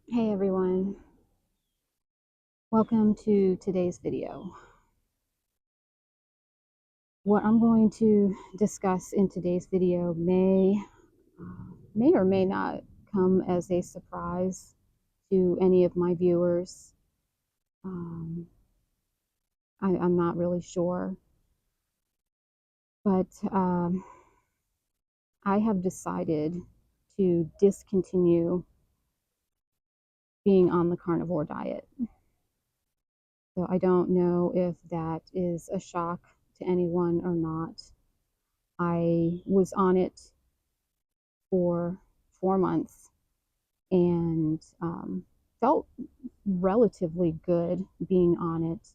Hey everyone, welcome to today's video. What I'm going to discuss in today's video may or may not come as a surprise to any of my viewers. Um, I'm not really sure, but I have decided to discontinue being on the carnivore diet. So I don't know if that is a shock to anyone or not. I was on it for 4 months and felt relatively good being on it.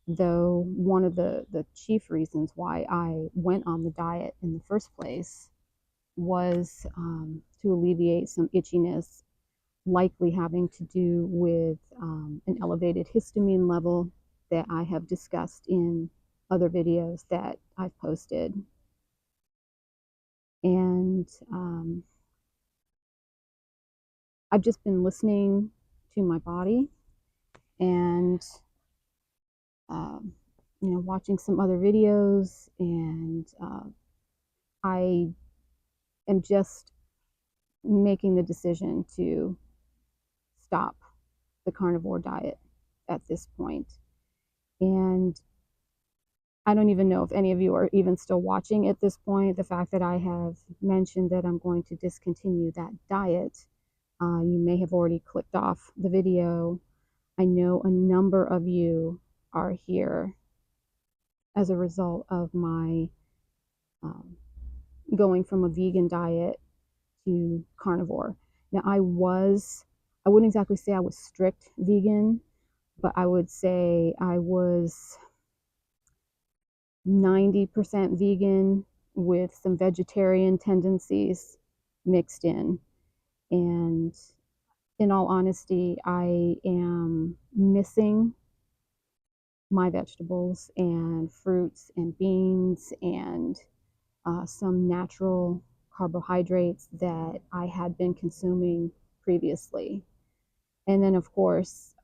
Though one of the chief reasons why I went on the diet in the first place was to alleviate some itchiness, likely having to do with an elevated histamine level that I have discussed in other videos that I've posted. And I've just been listening to my body and um, watching some other videos, and I am just making the decision to stop the carnivore diet at this point. And I don't even know if any of you are even still watching at this point. The fact that I have mentioned that I'm going to discontinue that diet, you may have already clicked off the video. I know a number of you are here as a result of my um, going from a vegan diet to carnivore. Now, I wouldn't exactly say I was strict vegan, but I would say I was 90% vegan with some vegetarian tendencies mixed in. And in all honesty, I am missing my vegetables and fruits and beans and some natural carbohydrates that I had been consuming previously. And then, of course,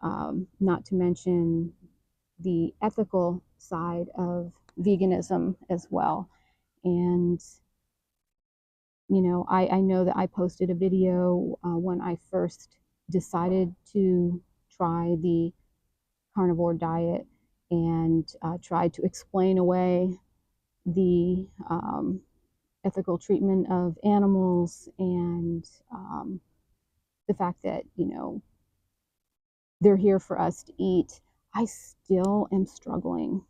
not to mention the ethical side of veganism as well. And, I know that I posted a video when I first decided to try the carnivore diet and tried to explain away the ethical treatment of animals and the fact that, they're here for us to eat. I still am struggling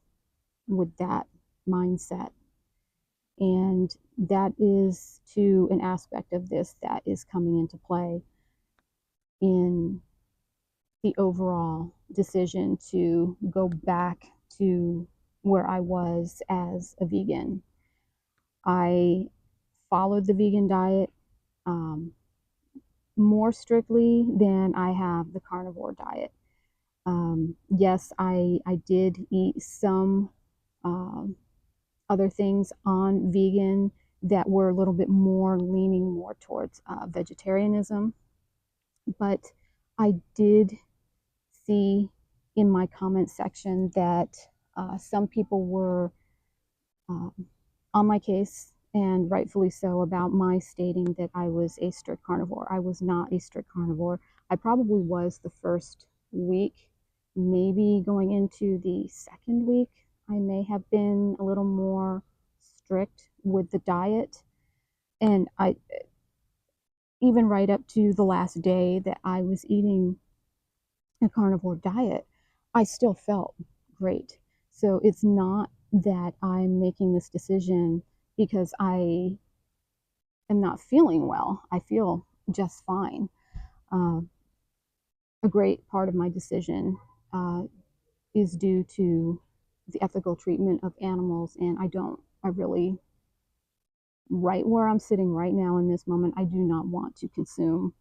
with that mindset. And that is to an aspect of this that is coming into play in the overall decision to go back to where I was as a vegan. I followed the vegan diet um, more strictly than I have the carnivore diet. Yes, I did eat some um, other things on vegan that were a little bit more leaning more towards vegetarianism, but I did see in my comment section that some people were um, on my case, and rightfully so, about my stating that I was a strict carnivore. I was not a strict carnivore. I probably was the first week, maybe going into the second week. I may have been a little more strict with the diet. And I, even right up to the last day that I was eating a carnivore diet, I still felt great. So it's not that I'm making this decision because I am not feeling well. I feel just fine. Uh, a great part of my decision uh, is due to the ethical treatment of animals, and I really, right where I'm sitting right now in this moment, I do not want to consume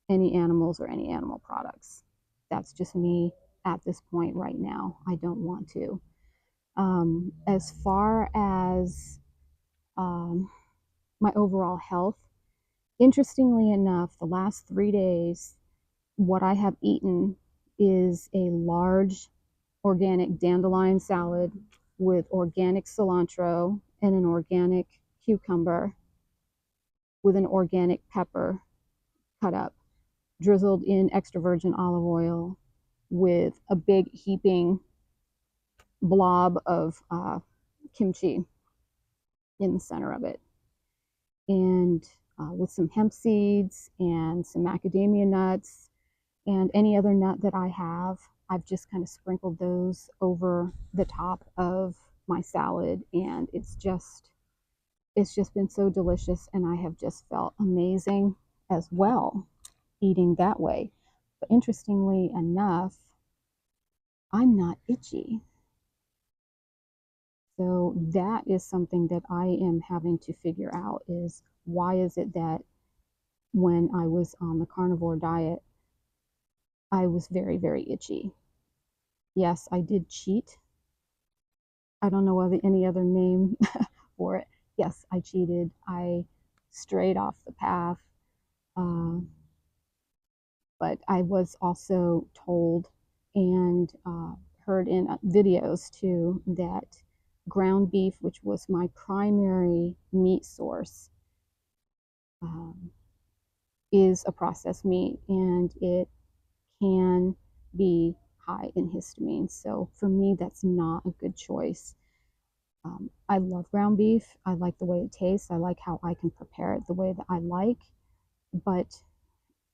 any animals or any animal products. That's just me at this point right now. I don't want to. As far as my overall health, interestingly enough, the last 3 days, what I have eaten is a large organic dandelion salad with organic cilantro and an organic cucumber with an organic pepper cut up, drizzled in extra virgin olive oil with a big heaping blob of kimchi in the center of it. And with some hemp seeds and some macadamia nuts and any other nut that I have, I've just kind of sprinkled those over the top of my salad, and it's just been so delicious, and I have just felt amazing as well eating that way. But interestingly enough, I'm not itchy. So that is something that I am having to figure out is why is it that when I was on the carnivore diet, I was very, very itchy. Yes, I did cheat. I don't know of any other name for it. Yes, I cheated. I strayed off the path. Uh, but I was also told and heard in videos too that ground beef, which was my primary meat source, um, is a processed meat and it can be high in histamine. So for me, that's not a good choice. I love ground beef. I like the way it tastes. I like how I can prepare it the way that I like. But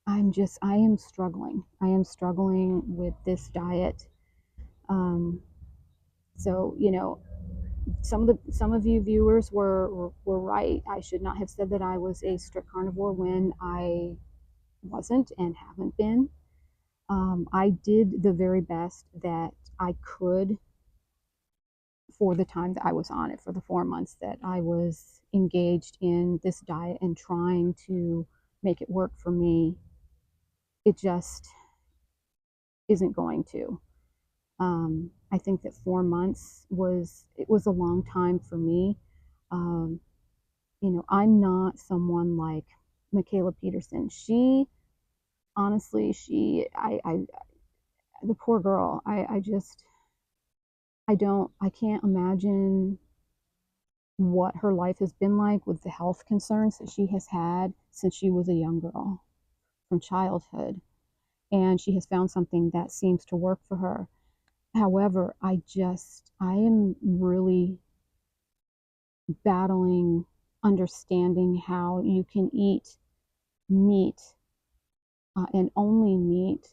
I am struggling. I am struggling with this diet. Um, so, some of you viewers were right. I should not have said that I was a strict carnivore when I wasn't and haven't been. I did the very best that I could for the time that I was on it, for the 4 months that I was engaged in this diet and trying to make it work for me. It just isn't going to. I think that 4 months was a long time for me. Um, I'm not someone like Michaela Peterson. She honestly, the poor girl. I can't imagine what her life has been like with the health concerns that she has had since she was a young girl from childhood. And she has found something that seems to work for her. However, I am really battling understanding how you can eat meat and only meat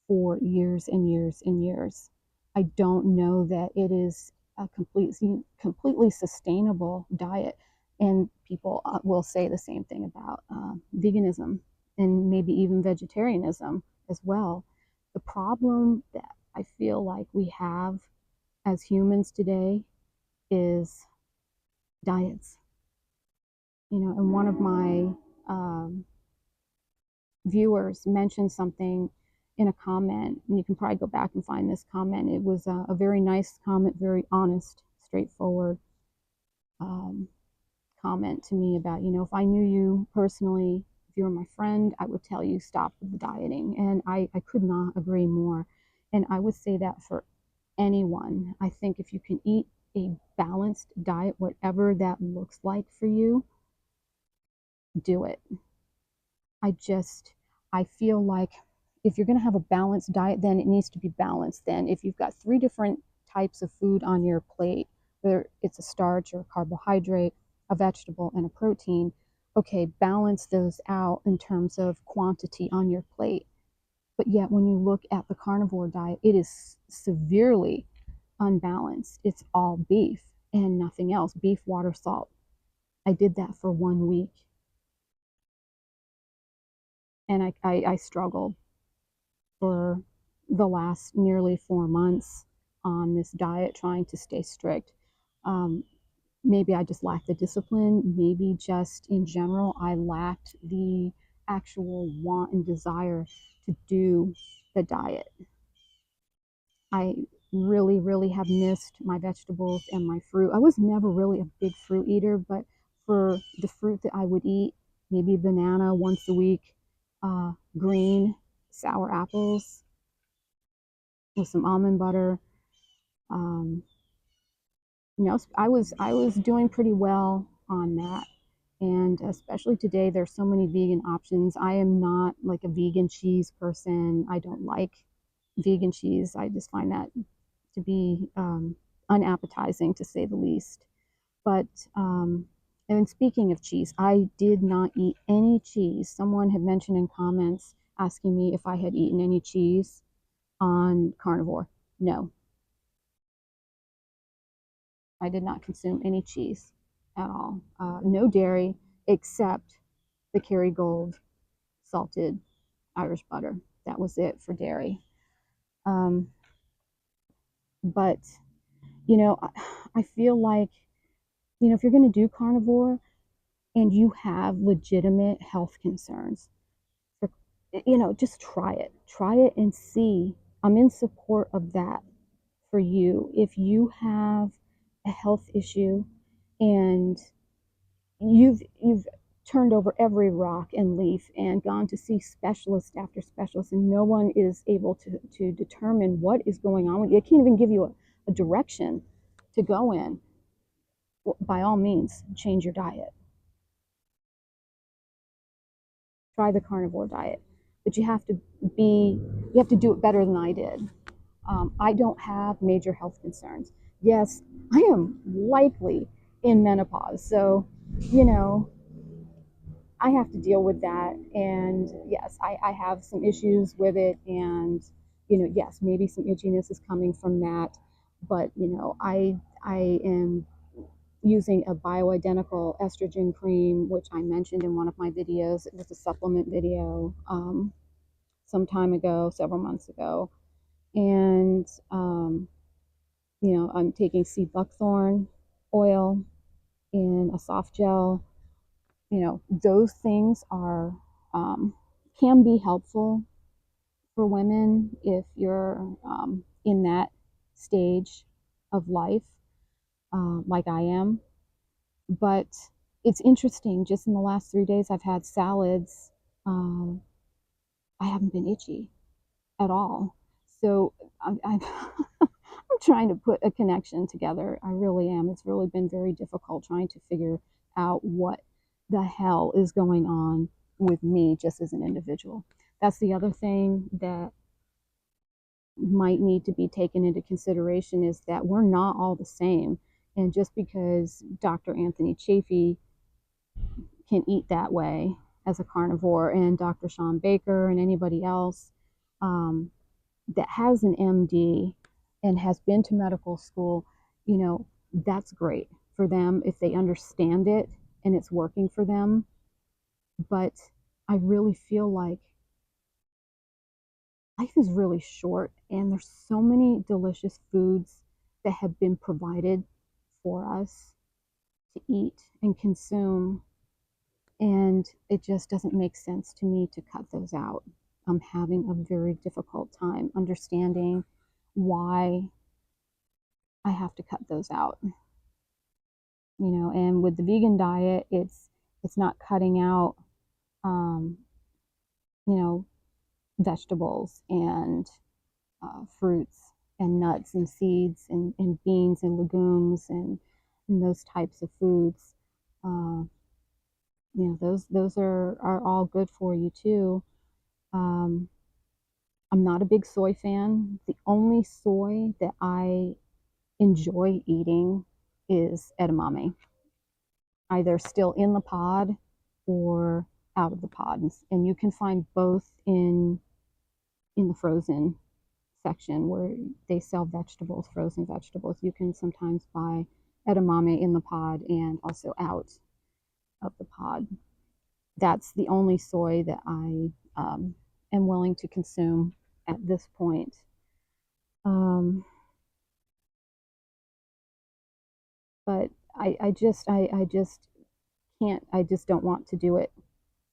for years and years and years. I don't know that it is a completely sustainable diet. And people will say the same thing about veganism and maybe even vegetarianism as well. The problem that I feel like we have as humans today is diets. And one of my um, viewers mentioned something in a comment, and you can probably go back and find this comment. It was a very nice comment, very honest, straightforward um, comment to me about, if I knew you personally, if you were my friend, I would tell you stop with the dieting. And I could not agree more. And I would say that for anyone. I think if you can eat a balanced diet, whatever that looks like for you, do it. I just, I feel like if you're going to have a balanced diet, then it needs to be balanced. Then, if you've got three different types of food on your plate, whether it's a starch or a carbohydrate, a vegetable, and a protein, okay, balance those out in terms of quantity on your plate. But yet, when you look at the carnivore diet, it is severely unbalanced. It's all beef and nothing else beef, water, salt. I did that for 1 week and I struggled for the last nearly 4 months on this diet, trying to stay strict. Um, Maybe I just lacked the discipline. Maybe just in general, I lacked the actual want and desire to do the diet. I really, really have missed my vegetables and my fruit. I was never really a big fruit eater, but for the fruit that I would eat, maybe a banana once a week, green sour apples with some almond butter. Um, I was doing pretty well on that. And especially today, there's so many vegan options. I am not like a vegan cheese person. I don't like vegan cheese. I just find that to be unappetizing, to say the least. But and speaking of cheese, I did not eat any cheese. Someone had mentioned in comments asking me if I had eaten any cheese on Carnivore. No, I did not consume any cheese at all. No dairy except the Kerrygold salted Irish butter. That was it for dairy. Um, but, I feel like, if you're going to do carnivore and you have legitimate health concerns, for, just try it. Try it and see. I'm in support of that for you. If you have a health issue and you've turned over every rock and leaf and gone to see specialist after specialist, and no one is able to determine what is going on with you. They can't even give you a direction to go in. Well, by all means, change your diet. Try the carnivore diet, but you have to do it better than I did. I don't have major health concerns. Yes, I am likely in menopause, so you know I have to deal with that. And yes, I have some issues with it. And, yes, maybe some itchiness is coming from that. But, I am using a bioidentical estrogen cream, which I mentioned in one of my videos. It was a supplement video some time ago, several months ago. And, I'm taking sea buckthorn oil in a soft gel. Those things are can be helpful for women if you're in that stage of life, like I am. But it's interesting. Just in the last 3 days, I've had salads. Um, I haven't been itchy at all. So I'm I'm trying to put a connection together. I really am. It's really been very difficult trying to figure out what the hell is going on with me just as an individual. That's the other thing that might need to be taken into consideration, is that we're not all the same. And just because Dr. Anthony Chaffee can eat that way as a carnivore, and Dr. Sean Baker and anybody else um, that has an MD and has been to medical school, that's great for them if they understand it and it's working for them. But I really feel like life is really short, and there's so many delicious foods that have been provided for us to eat and consume, and it just doesn't make sense to me to cut those out. I'm having a very difficult time understanding why I have to cut those out. And with the vegan diet, it's not cutting out um, you know vegetables and fruits and nuts and seeds and beans and legumes and those types of foods. uh, those are all good for you too. um, I'm not a big soy fan. The only soy that I enjoy eating is edamame, either still in the pod or out of the pod. And you can find both in the frozen section where they sell vegetables, frozen vegetables. You can sometimes buy edamame in the pod and also out of the pod. That's the only soy that I am willing to consume at this point. Um, but I just can't. I just don't want to do it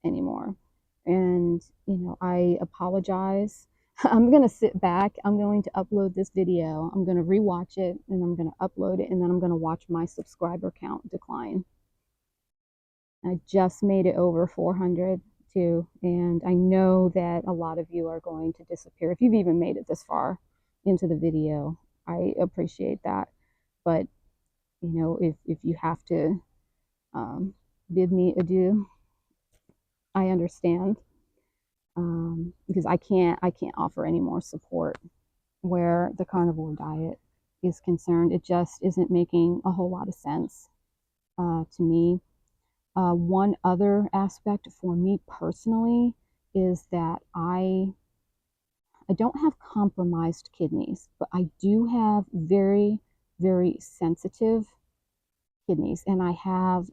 anymore. And, I apologize. I'm going to sit back. I'm going to upload this video. I'm going to rewatch it, and I'm going to upload it, and then I'm going to watch my subscriber count decline. I just made it over 400 too. And I know that a lot of you are going to disappear. If you've even made it this far into the video, I appreciate that. But, you know, if you have to bid me adieu, I understand, because I can't offer any more support where the carnivore diet is concerned. It just isn't making a whole lot of sense to me. One other aspect for me personally is that I don't have compromised kidneys, but I do have very, very sensitive kidneys, and I have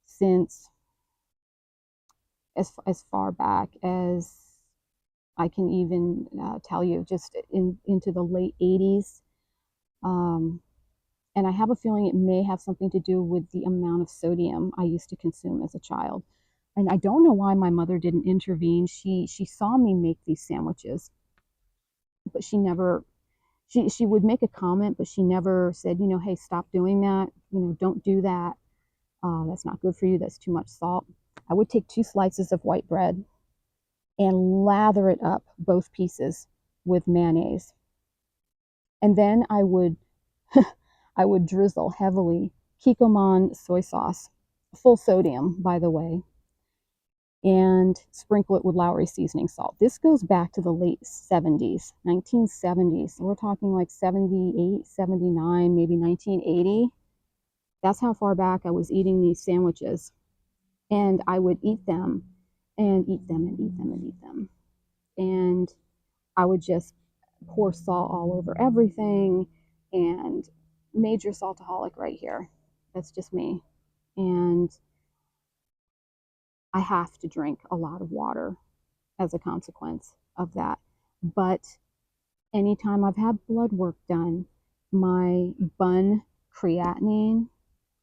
since as far back as I can even tell you, just into the late 80s. Um, and I have a feeling it may have something to do with the amount of sodium I used to consume as a child. And I don't know why my mother didn't intervene. She saw me make these sandwiches, but she would make a comment, but she never said, you know, hey, stop doing that. You know, don't do that. That's not good for you. That's too much salt. I would take 2 slices of white bread and lather it up, both pieces, with mayonnaise. And then I would drizzle heavily Kikkoman soy sauce, full sodium, by the way, and sprinkle it with Lowry seasoning salt. This goes back to the late 70s, 1970s. So we're talking like 78, 79, maybe 1980. That's how far back I was eating these sandwiches. And I would eat them and eat them and eat them and eat them. And I would just pour salt all over everything, and major saltaholic right here. That's just me. And I have to drink a lot of water as a consequence of that. But anytime I've had blood work done, my bun creatinine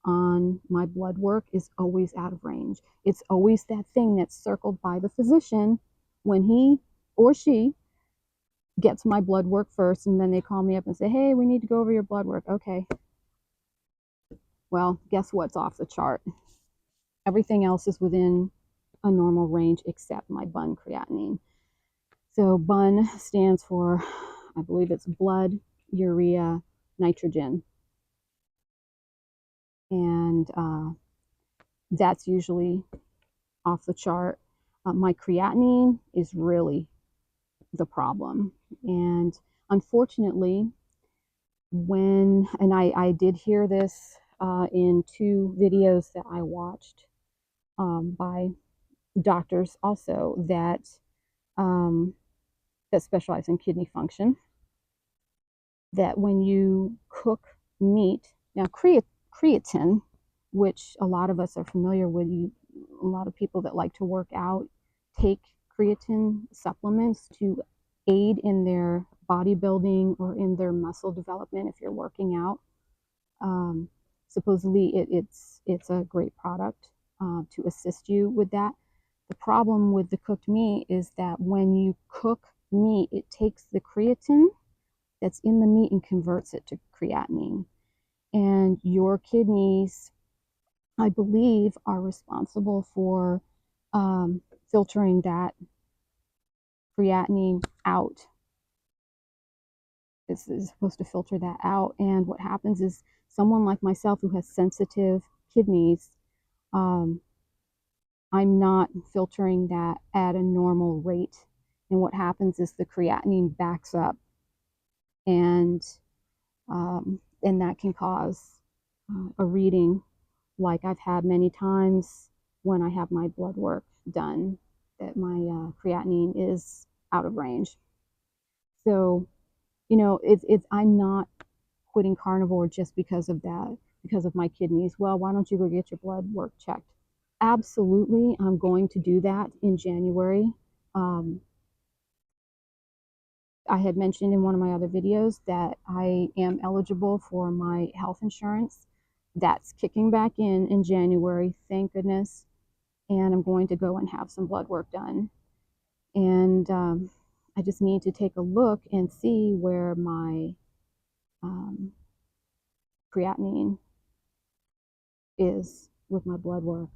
on my blood work is always out of range. It's always that thing that's circled by the physician when he or she gets my blood work first, and then they call me up and say, hey, we need to go over your blood work. Okay. Well, guess what's off the chart? Everything else is within a normal range except my bun creatinine. So bun stands for, I believe it's blood, urea, nitrogen. And that's usually off the chart. My creatinine is really the problem. And unfortunately, I did hear this in 2 videos that I watched by doctors also um, that specialize in kidney function, that when you cook meat, now creatine, which a lot of us are familiar with, a lot of people that like to work out take creatine supplements to aid in their bodybuilding or in their muscle development if you're working out. Supposedly it's a great product to assist you with that. The problem with the cooked meat is that when you cook meat, it takes the creatine that's in the meat and converts it to creatinine. And your kidneys, I believe, are responsible for filtering that creatinine out. This is supposed to filter that out. And what happens is someone like myself who has sensitive kidneys, I'm not filtering that at a normal rate. And what happens is the creatinine backs up, and that can cause a reading like I've had many times when I have my blood work done, that my creatinine is out of range. So, you know, I'm not quitting carnivore just because of that, because of my kidneys. Well, why don't you go get your blood work checked? Absolutely, I'm going to do that in January. I had mentioned in one of my other videos that I am eligible for my health insurance. That's kicking back in January, thank goodness. And I'm going to go and have some blood work done. And I just need to take a look and see where my creatinine is with my blood work.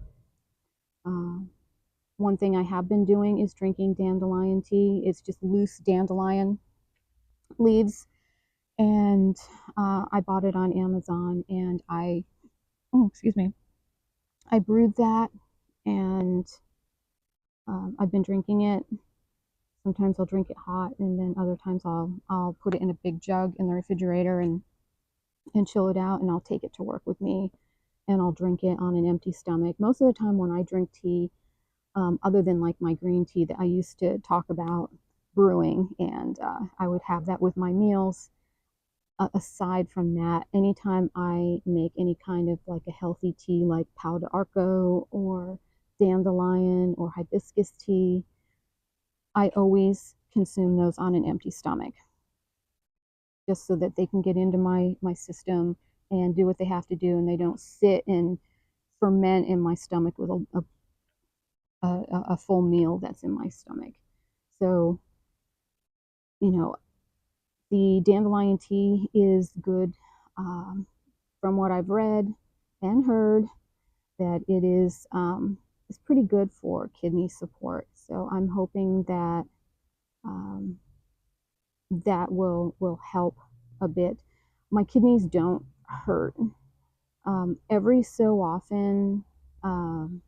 one thing I have been doing is drinking dandelion tea. It's just loose dandelion leaves, and I bought it on Amazon, and oh, excuse me, I brewed that, and I've been drinking it. Sometimes I'll drink it hot, and then other times I'll put it in a big jug in the refrigerator and chill it out, and I'll take it to work with me, and I'll drink it on an empty stomach. Most of the time when I drink tea, other than like my green tea that I used to talk about brewing, and I would have that with my meals. Aside from that, anytime I make any kind of like a healthy tea, like pau d'arco or dandelion or hibiscus tea, I always consume those on an empty stomach, just so that they can get into my system and do what they have to do, and they don't sit and ferment in my stomach with a full meal that's in my stomach. So, you know, the dandelion tea is good, from what I've read and heard, that it's pretty good for kidney support. So I'm hoping that um, that will help a bit. My kidneys don't hurt. Every so often, um,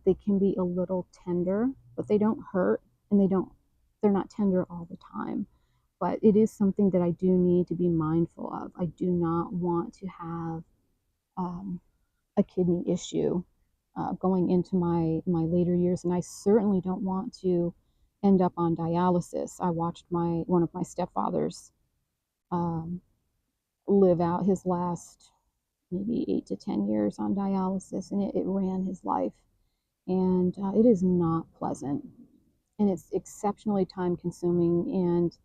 they can be a little tender, but they don't hurt, and they're not tender all the time. But it is something that I do need to be mindful of. I do not want to have um, a kidney issue going into my later years, and I certainly don't want to end up on dialysis. I watched my one of my stepfathers um, live out his last maybe 8 to 10 years on dialysis, and it ran his life, and it is not pleasant, and it's exceptionally time consuming, and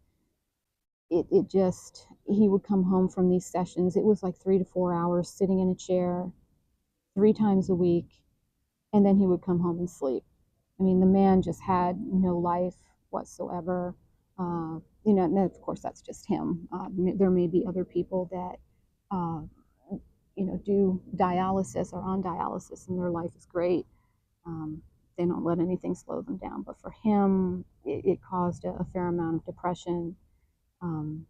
it just, he would come home from these sessions. It was like 3 to 4 hours sitting in a chair 3 times a week, and then he would come home and sleep. I mean, the man just had no life whatsoever. And of course, that's just him. There may be other people that, uh, do dialysis or on dialysis, and their life is great. Um, they don't let anything slow them down. But for him, it caused a fair amount of depression. Um,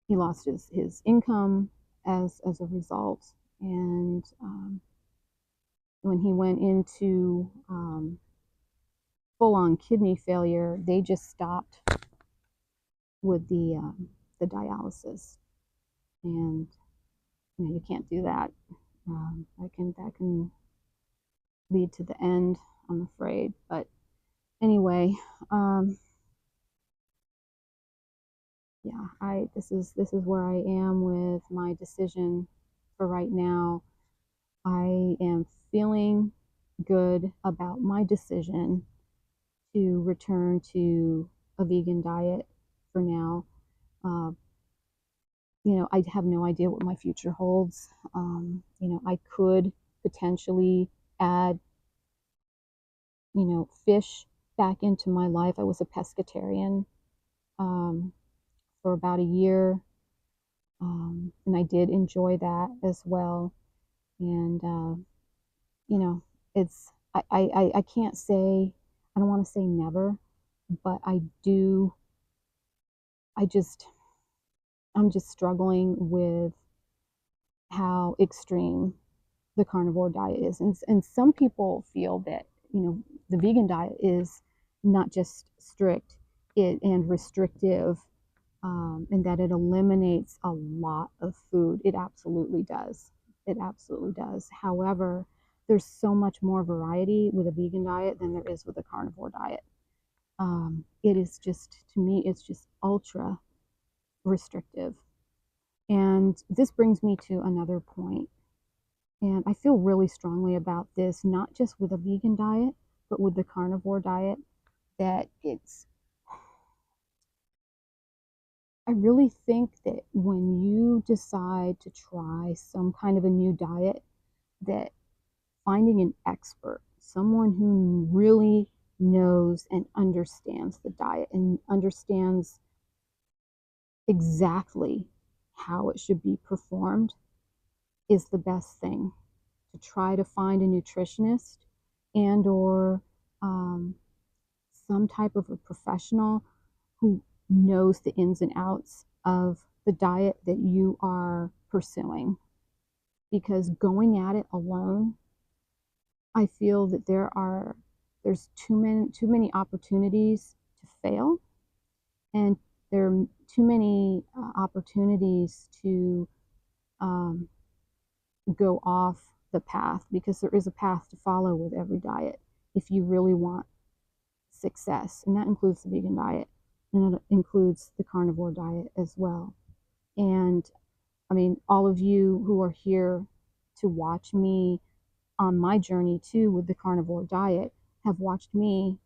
he lost his income as a result, and when he went into full on kidney failure, they just stopped with the dialysis, and you can't do that. That can lead to the end, I'm afraid. But anyway, yeah, I this is where I am with my decision for right now. I am feeling good about my decision to return to a vegan diet for now. Uh, I have no idea what my future holds. I could potentially add, fish back into my life. I was a pescatarian um, for about a year, and I did enjoy that as well. And you know, I can't say, I don't want to say never, but I just I'm just struggling with how extreme the carnivore diet is. And some people feel that, the vegan diet is not just strict and restrictive, and that it eliminates a lot of food. It absolutely does. It absolutely does. However, there's so much more variety with a vegan diet than there is with a carnivore diet. It is just, to me, it's just ultra restrictive. And this brings me to another point. And I feel really strongly about this, not just with a vegan diet, but with the carnivore diet, that I really think that when you decide to try some kind of a new diet, that finding an expert, someone who really knows and understands the diet and understands exactly how it should be performed, is the best thing. To try to find a nutritionist and or um, some type of a professional who knows the ins and outs of the diet that you are pursuing. Because going at it alone, I feel that there's too many opportunities to fail, and there are too many opportunities to um, go off the path, because there is a path to follow with every diet if you really want success, and that includes the vegan diet, and it includes the carnivore diet as well. And I mean, all of you who are here to watch me on my journey too with the carnivore diet have watched me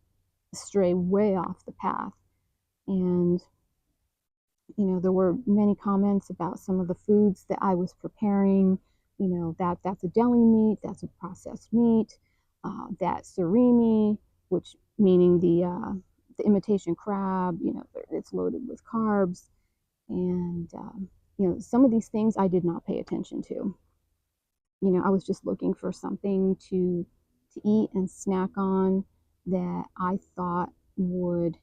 stray way off the path. And there were many comments about some of the foods that I was preparing. That's a deli meat, that's a processed meat, that's surimi, which meaning the imitation crab. It's loaded with carbs, and some of these things I did not pay attention to. I was just looking for something to eat and snack on that I thought would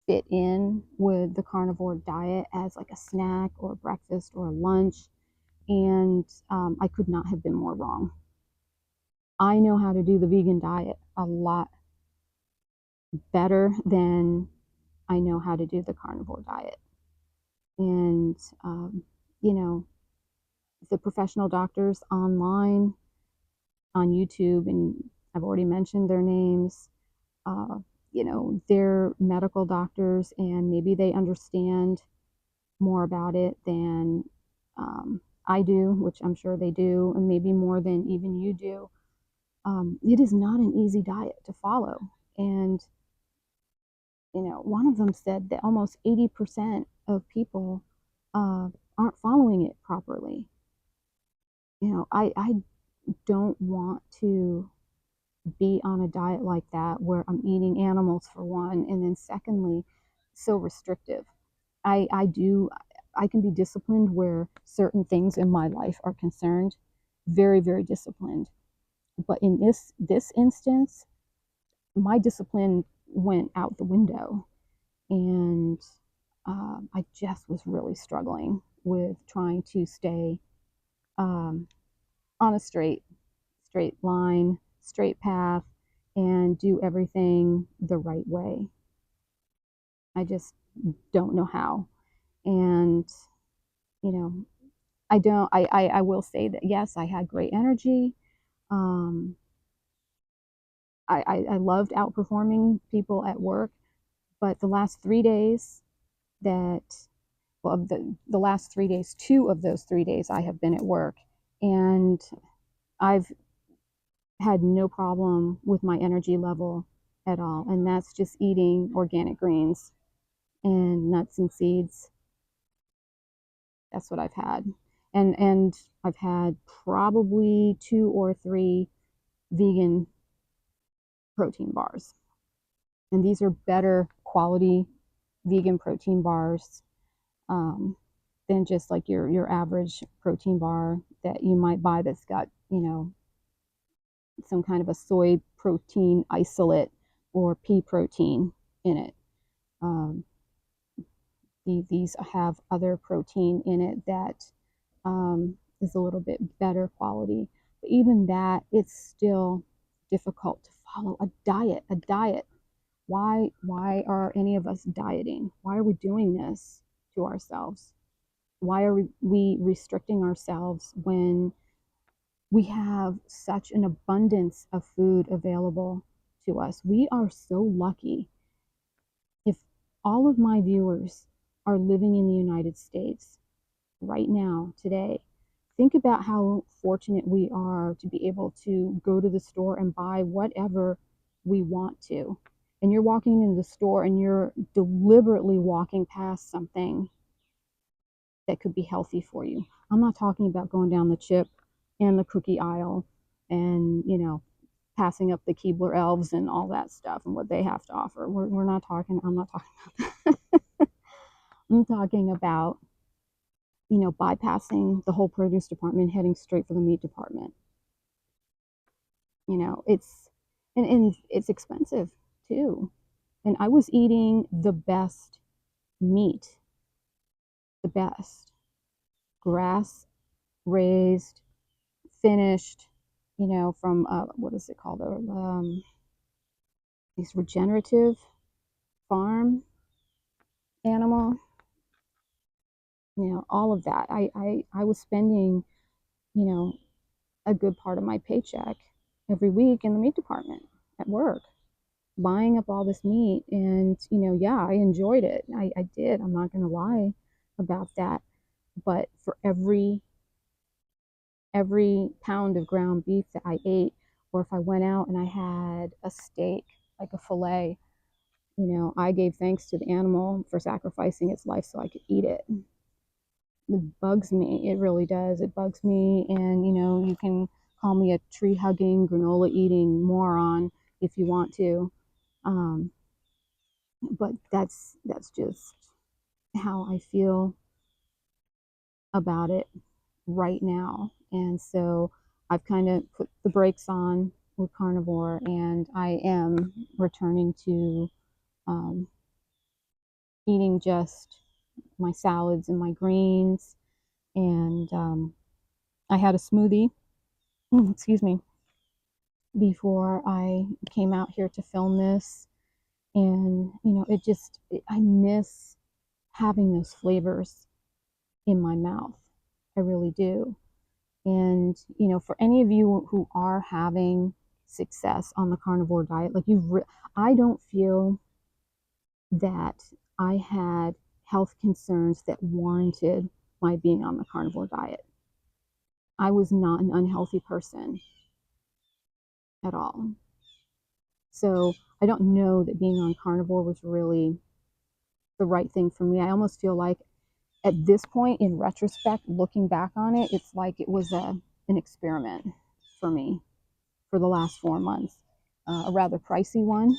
fit in with the carnivore diet as like a snack or a breakfast or a lunch. And I could not have been more wrong. I know how to do the vegan diet a lot better than I know how to do the carnivore diet. And, you know, the professional doctors online on YouTube, and I've already mentioned their names, uh, they're medical doctors, and maybe they understand more about it than I do, which I'm sure they do, and maybe more than even you do. It is not an easy diet to follow. And, one of them said that almost 80% of people aren't following it properly. I don't want to be on a diet like that where I'm eating animals for one, and then secondly, so restrictive. I do I can be disciplined where certain things in my life are concerned, very, very disciplined. But in this instance, my discipline went out the window, and I just was really struggling with trying to stay um, on a straight line, straight path, and do everything the right way. I just don't know how. And, you know, I don't, I will say that yes, I had great energy. Um, I loved outperforming people at work, but the last 3 days that, well, the last 3 days, 2 of those 3 days I have been at work, and I've had no problem with my energy level at all. And that's just eating organic greens and nuts and seeds. That's what I've had. And I've had probably 2 or 3 vegan protein bars. And these are better quality vegan protein bars um, than just like your average protein bar that you might buy that's got, some kind of a soy protein isolate or pea protein in it. Um, these have other protein in it that is a little bit better quality. But even that, it's still difficult to follow a diet. A diet. Why are any of us dieting? Why are we doing this to ourselves? Why are we restricting ourselves when we have such an abundance of food available to us? We are so lucky. If all of my viewers are living in the United States right now, today, think about how fortunate we are to be able to go to the store and buy whatever we want to. And you're walking into the store and you're deliberately walking past something that could be healthy for you. I'm not talking about going down the chip and the cookie aisle and, passing up the Keebler elves and all that stuff and what they have to offer. We're not talking, I'm not talking about that. I'm talking about, bypassing the whole produce department, heading straight for the meat department. It's and it's expensive too. And I was eating the best meat, the best grass raised, finished, from what is it called? These regenerative farm animal, all of that. I was spending, you know, a good part of my paycheck every week in the meat department at work, buying up all this meat. And, yeah, I enjoyed it. I did. I'm not going to lie about that. But for every pound of ground beef that I ate, or if I went out and I had a steak, like a filet, I gave thanks to the animal for sacrificing its life so I could eat it. It bugs me. It really does. It bugs me. And, you can call me a tree hugging, granola eating moron if you want to. Um, but that's just how I feel about it right now. And so I've kind of put the brakes on with carnivore, and I am returning to um, eating just my salads and my greens. And I had a smoothie, excuse me, before I came out here to film this. And, I miss having those flavors in my mouth. I really do. And, for any of you who are having success on the carnivore diet, like I don't feel that I had health concerns that warranted my being on the carnivore diet. I was not an unhealthy person at all. So I don't know that being on carnivore was really the right thing for me. I almost feel like at this point, in retrospect, looking back on it, it's like it was an experiment for me for the last 4 months. A rather pricey one,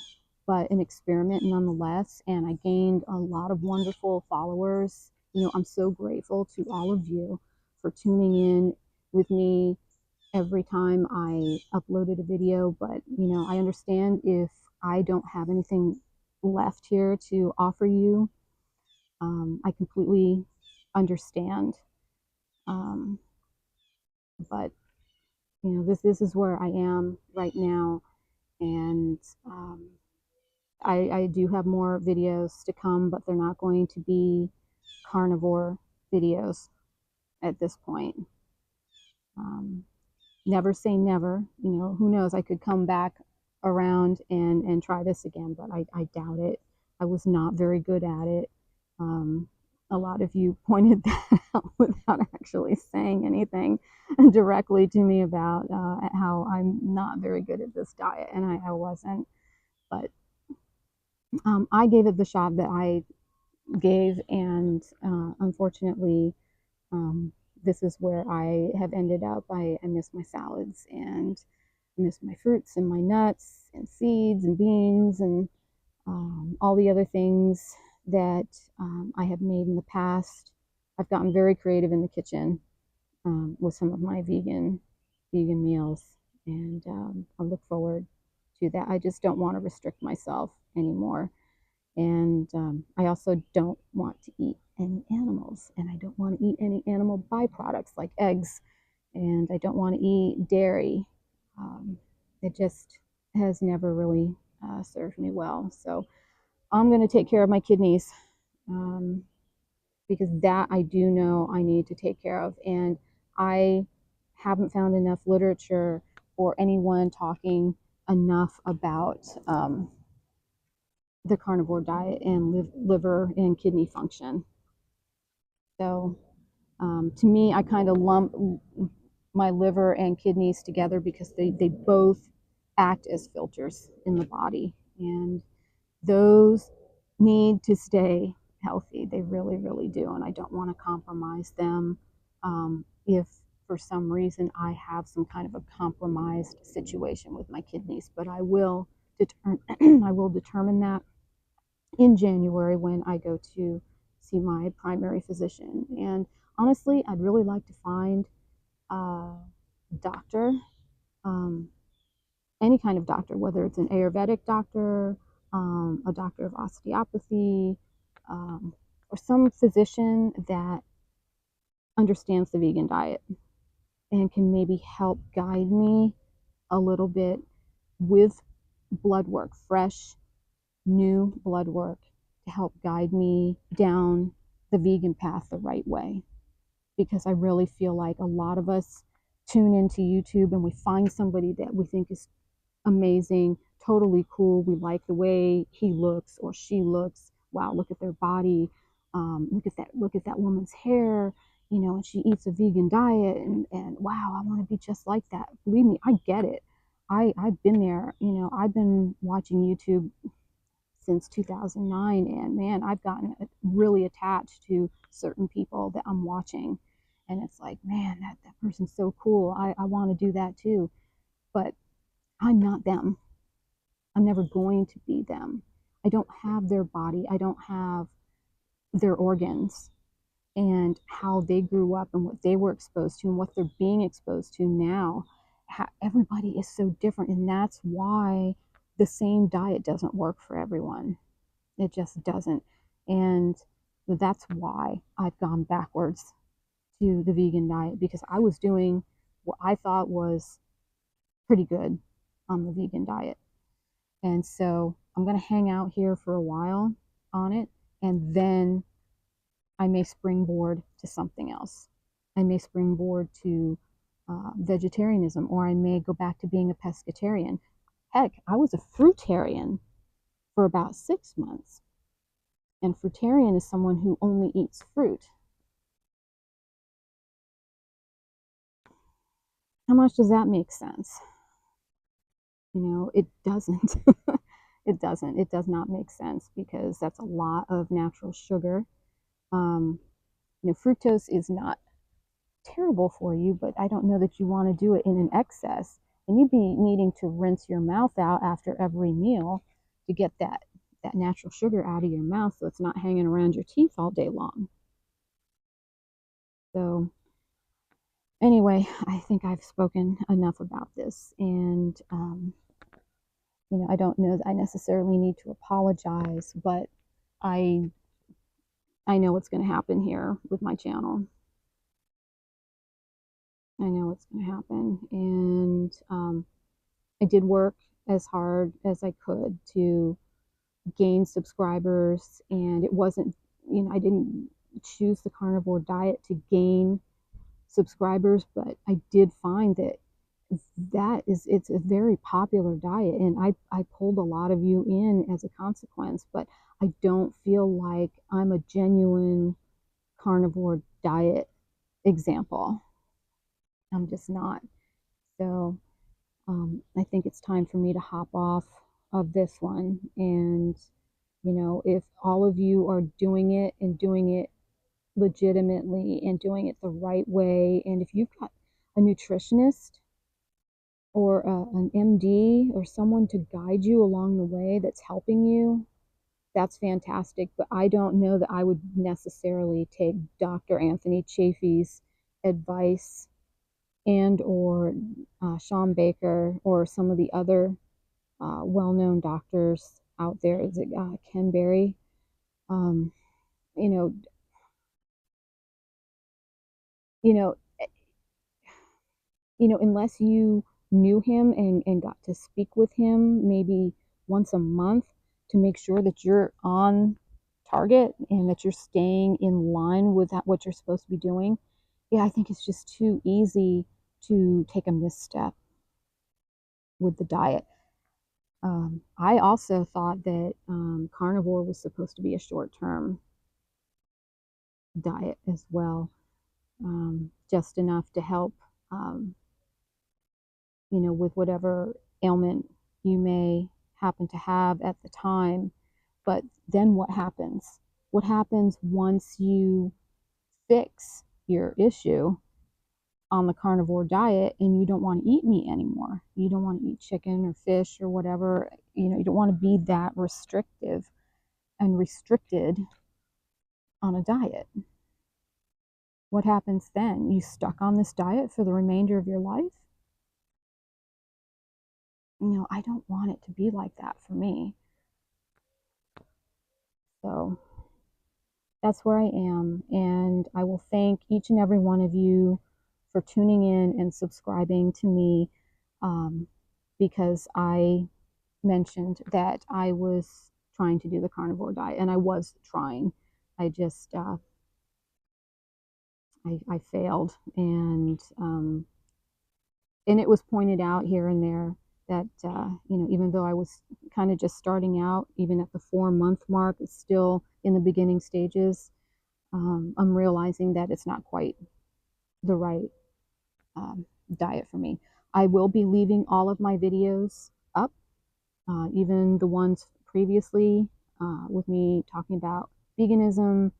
but an experiment nonetheless. And I gained a lot of wonderful followers. I'm so grateful to all of you for tuning in with me every time I uploaded a video. But, I understand if I don't have anything left here to offer you. I completely understand. Um, but, this is where I am right now. And I do have more videos to come, but they're not going to be carnivore videos at this point. Never say never. Who knows? I could come back around and try this again, but I doubt it. I was not very good at it. A lot of you pointed that out without actually saying anything directly to me about how I'm not very good at this diet, and I wasn't. But I gave it the shot that I gave, and unfortunately, this is where I have ended up. I miss my salads, and I miss my fruits and my nuts and seeds and beans and all the other things that I have made in the past. I've gotten very creative in the kitchen with some of my vegan meals, and I look forward to that. I just don't want to restrict myself anymore. And I also don't want to eat any animals, and I don't want to eat any animal byproducts like eggs, and I don't want to eat dairy. It just has never really served me well. So I'm going to take care of my kidneys um, because that I do know I need to take care of. And I haven't found enough literature or anyone talking enough about the carnivore diet and liver and kidney function. So to me, I kind of lump my liver and kidneys together because they both act as filters in the body. And those need to stay healthy. They really, really do. And I don't want to compromise them if for some reason I have some kind of a compromised situation with my kidneys. But I will I will determine that in January when I go to see my primary physician. And honestly, I'd really like to find a doctor um, any kind of doctor, whether it's an Ayurvedic doctor, a doctor of osteopathy, um, or some physician that understands the vegan diet and can maybe help guide me a little bit with blood work, fresh, new blood work to help guide me down the vegan path the right way. Because I really feel like a lot of us tune into YouTube and we find somebody that we think is amazing, totally cool. We like the way he looks or she looks. Wow, look at their body. Look at that. Look at that woman's hair. You know, and she eats a vegan diet, and wow, I want to be just like that. Believe me, I get it. I've been there. You know, I've been watching YouTube since 2009, and man, I've gotten really attached to certain people that I'm watching, and it's like, man, that person's so cool. I want to do that too, but I'm not them. I'm never going to be them. I don't have their body. I don't have their organs and how they grew up and what they were exposed to and what they're being exposed to now. Everybody is so different. And that's why the same diet doesn't work for everyone. It just doesn't. And that's why I've gone backwards to the vegan diet because I was doing what I thought was pretty good on the vegan diet. And so I'm going to hang out here for a while on it, and then I may springboard to something else. I may springboard to vegetarianism, or I may go back to being a pescatarian. Heck, I was a fruitarian for about 6 months. And fruitarian is someone who only eats fruit. How much does that make sense? You know, it doesn't. It doesn't. It does not make sense because that's a lot of natural sugar. Um, you know, fructose is not terrible for you, but I don't know that you want to do it in an excess. And you'd be needing to rinse your mouth out after every meal to get that natural sugar out of your mouth so it's not hanging around your teeth all day long. So anyway, I think I've spoken enough about this, and you know, I don't know that I necessarily need to apologize, but I I know what's going to happen here with my channel. I know what's going to happen, and I did work as hard as I could to gain subscribers, and it wasn't, you know, I didn't choose the carnivore diet to gain subscribers, but I did find that it's a very popular diet, and I pulled a lot of you in as a consequence, but I don't feel like I'm a genuine carnivore diet example. I'm just not. So I think it's time for me to hop off of this one. And, you know, if all of you are doing it and doing it legitimately and doing it the right way, and if you've got a nutritionist or an MD or someone to guide you along the way that's helping you, that's fantastic. But I don't know that I would necessarily take Dr. Anthony Chaffee's advice and or Sean Baker or some of the other well-known doctors out there. Is it Ken Berry? Um, you know, you know, unless you knew him and got to speak with him maybe once a month to make sure that you're on target and that you're staying in line with what you're supposed to be doing. Yeah, I think it's just too easy to take a misstep with the diet. I also thought that carnivore was supposed to be a short-term diet as well, just enough to help, um, with whatever ailment you may happen to have at the time. But then what happens? What happens once you fix your issue on the carnivore diet and you don't want to eat meat anymore? You don't want to eat chicken or fish or whatever. You don't want to be that restrictive and restricted on a diet. What happens then? You stuck on this diet for the remainder of your life? I don't want it to be like that for me. So that's where I am. And I will thank each and every one of you for tuning in and subscribing to me, um, because I mentioned that I was trying to do the carnivore diet, and I was trying. I just, I failed. And it was pointed out here and there that, even though I was kind of just starting out, even at the 4 month mark, it's still in the beginning stages. I'm realizing that it's not quite the right um, diet for me. I will be leaving all of my videos up, even the ones previously with me talking about veganism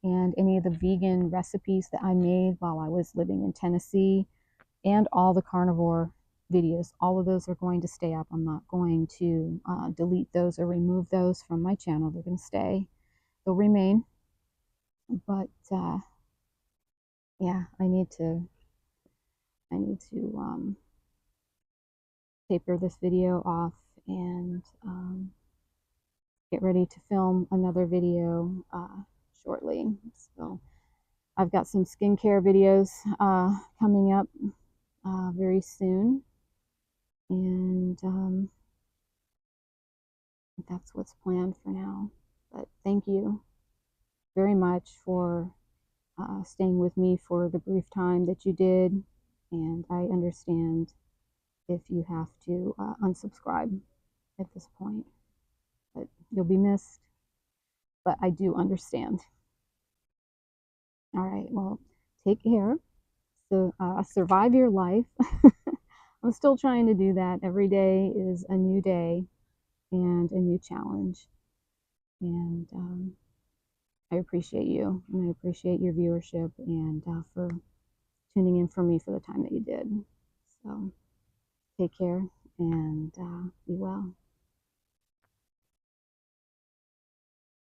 and any of the vegan recipes that I made while I was living in Tennessee, and all the carnivore videos. All of those are going to stay up. I'm not going to delete those or remove those from my channel. They're going to stay. They'll remain. But yeah, I need to taper this video off and get ready to film another video shortly. So I've got some skincare videos coming up very soon, and that's what's planned for now. But thank you very much for staying with me for the brief time that you did, and I understand if you have to unsubscribe at this point, but you'll be missed. But I do understand. All right, well, take care. So survive your life. I'm still trying to do that. Every day is a new day and a new challenge. And I appreciate you, and I appreciate your viewership, and for tuning in for me for the time that you did. So take care and be well.